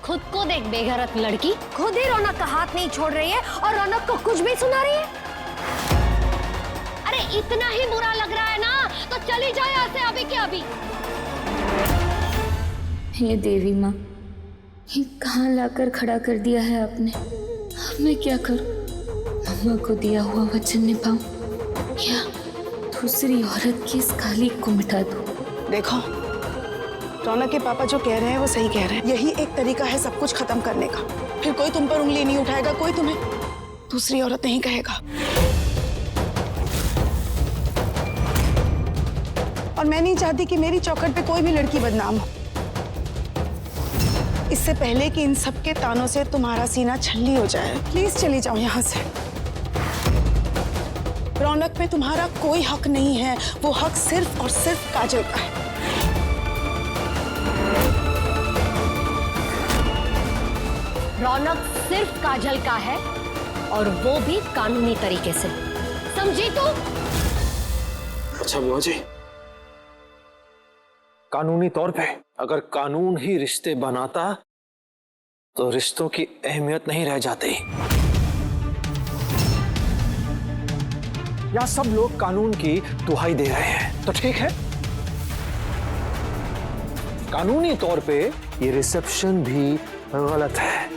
खुद को देख बेगैरत लड़की, खुद ही रौनक का हाथ नहीं छोड़ रही है और रौनक को कुछ भी सुना रही है। अरे इतना ही बुरा लग रहा है ना तो चली जाए यहाँ से अभी के अभी। हे देवी माँ, ये कहाँ लाकर खड़ा कर दिया है आपने। अब मैं क्या करूं? मम्मा को दिया हुआ वचन निभाऊं या दूसरी औरत की इस काली को मिटा दूं? देखो, रौनक के पापा जो कह रहे हैं वो सही कह रहे हैं। यही एक तरीका है सब कुछ खत्म करने का। फिर कोई तुम पर उंगली नहीं उठाएगा, कोई तुम्हें दूसरी औरत नहीं कहेगा। और मैं नहीं चाहती कि मेरी चौखट पे कोई भी लड़की बदनाम हो। इससे पहले कि इन सब के तानों से तुम्हारा सीना छल्ली हो जाए, प्लीज चली जाओ यहाँ से। रौनक में तुम्हारा कोई हक नहीं है, वो हक सिर्फ और सिर्फ काजल का है। रौनक सिर्फ काजल का है और वो भी कानूनी तरीके से, समझी तू? अच्छा बुआ जी, कानूनी तौर पे अगर कानून ही रिश्ते बनाता तो रिश्तों की अहमियत नहीं रह जाती। या सब लोग कानून की दुहाई दे रहे हैं तो ठीक है, कानूनी तौर पे ये रिसेप्शन भी गलत है।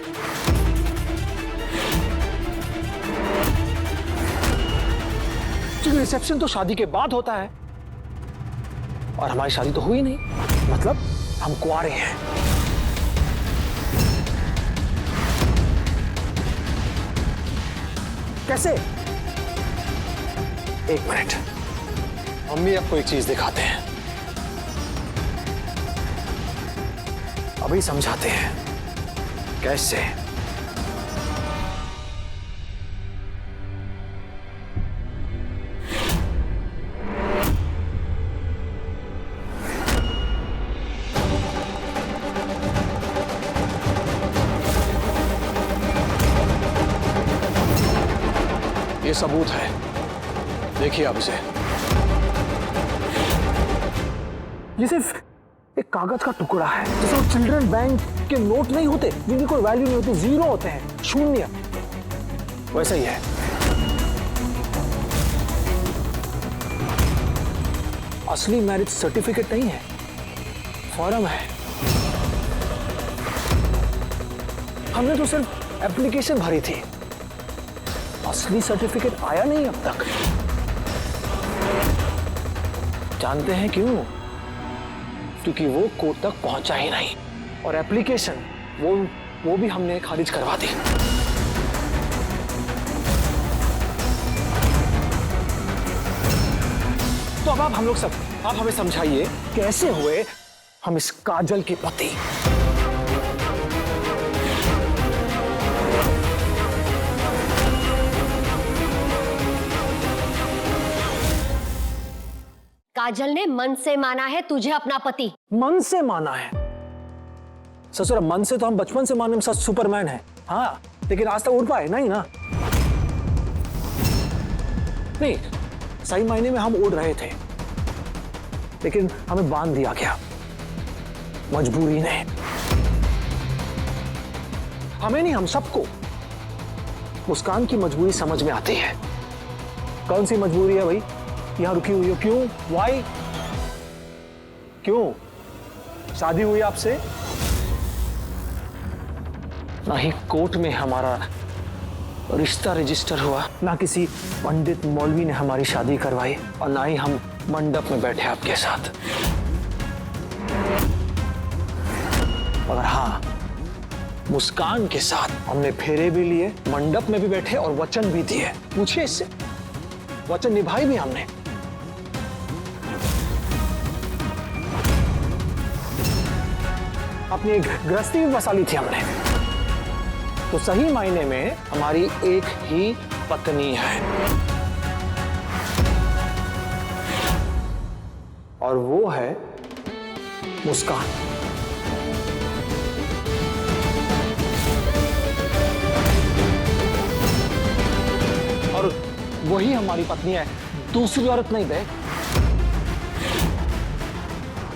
क्योंकि रिसेप्शन तो शादी के बाद होता है और हमारी शादी तो हुई नहीं, मतलब हम कुंवारे हैं। कैसे? एक मिनट, मम्मी आपको एक चीज दिखाते हैं, अभी समझाते हैं कैसे। ये सबूत है, देखिए आप इसे। ये सिर्फ एक कागज का टुकड़ा है, जैसे वो चिल्ड्रन बैंक के नोट नहीं होते जिनकी कोई वैल्यू नहीं होती, जीरो होते हैं, शून्य, वैसा ही है। असली मैरिज सर्टिफिकेट नहीं है, फॉर्म है। हमने तो सिर्फ एप्लीकेशन भरी थी, असली सर्टिफिकेट आया नहीं अब तक। जानते हैं क्यों? क्योंकि वो कोर्ट तक पहुंचा ही नहीं और एप्लीकेशन वो भी हमने खारिज करवा दी। तो अब आप हमें समझाइए कैसे हुए हम इस काजल के पति। काजल ने मन से माना है तुझे अपना पति। मन से माना है? ससुर, मन से तो हम बचपन से माने सब सुपरमैन है, हाँ, लेकिन आज तक उड़ पाए नहीं ना। नहीं, सही मायने में हम उड़ रहे थे, लेकिन हमें बांध दिया गया मजबूरी ने। हमें नहीं, हम सबको मुस्कान की मजबूरी समझ में आती है। कौन सी मजबूरी है भाई? यहां रुकी हुई हो, क्यों? वाई? क्यों? शादी हुई आपसे? ना ही कोर्ट में हमारा रिश्ता रजिस्टर हुआ, ना किसी पंडित मौलवी ने हमारी शादी करवाई, और ना ही हम मंडप में बैठे आपके साथ। मगर हाँ, मुस्कान के साथ हमने फेरे भी लिए, मंडप में भी बैठे और वचन भी दिए। पूछिए इससे, वचन निभाई भी हमने। अपनी एक गृहस्थी भी बसा ली थी हमने। तो सही मायने में हमारी एक ही पत्नी है, और वो है मुस्कान। और वही हमारी पत्नी है, दूसरी औरत नहीं बे।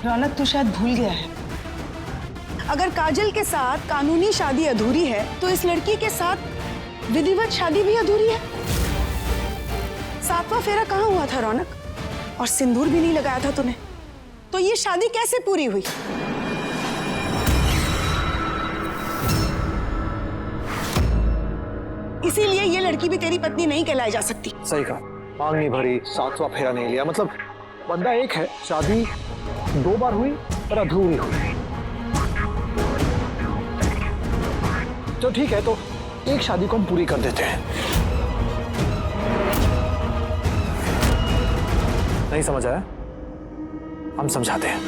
रौनक तो शायद भूल गया है, अगर काजल के साथ कानूनी शादी अधूरी है तो इस लड़की के साथ विधिवत शादी भी अधूरी है। 7वां फेरा कहाँ हुआ था रौनक? और सिंदूर भी नहीं लगाया था तूने, तो ये शादी कैसे पूरी हुई? इसीलिए ये लड़की भी तेरी पत्नी नहीं कहलाई जा सकती। सही कहा, मांग नहीं भरी, 7वां फेरा नहीं लिया, मतलब बंदा एक है, शादी 2 बार हुई पर अधूरी हुई। तो ठीक है, तो एक शादी को हम पूरी कर देते हैं। नहीं समझ आया? हम समझाते हैं।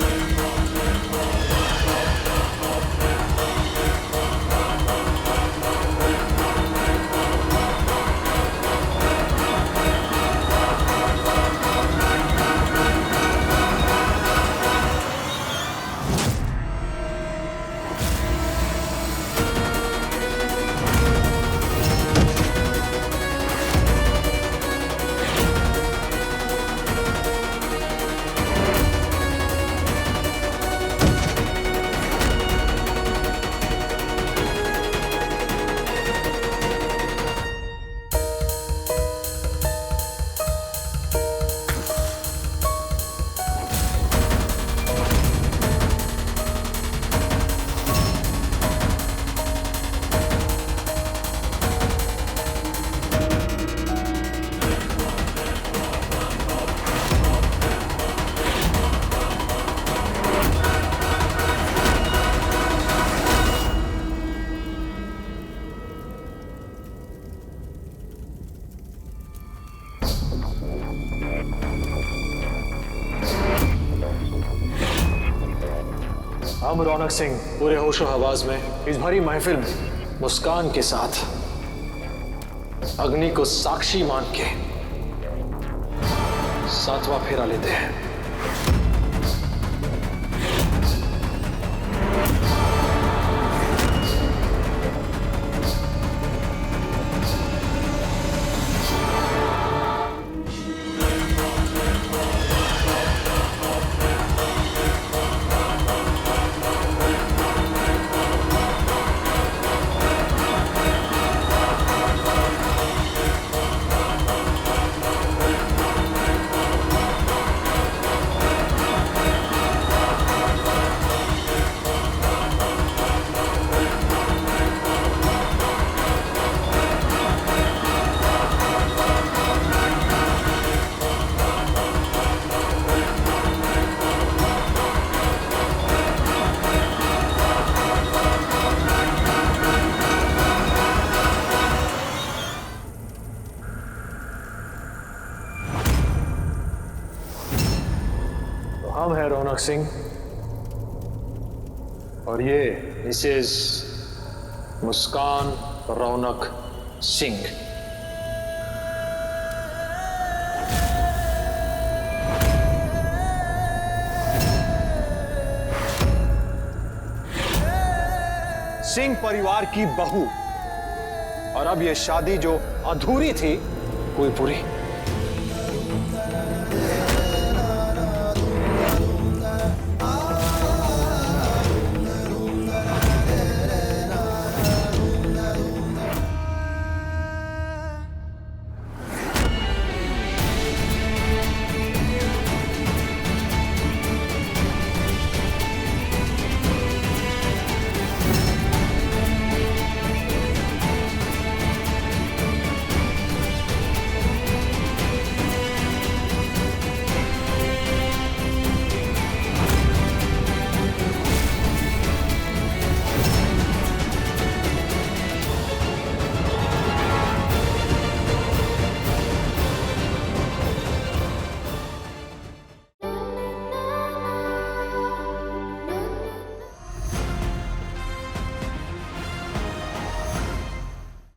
हम रौनक सिंह पूरे होशो हवास में इस भरी महफिल में मुस्कान के साथ अग्नि को साक्षी मान के 7वां फेरा लेते हैं। हम हैं रौनक सिंह और ये मिसेस मुस्कान रौनक सिंह। सिंह परिवार की बहू, और अब ये शादी जो अधूरी थी हुई पूरी।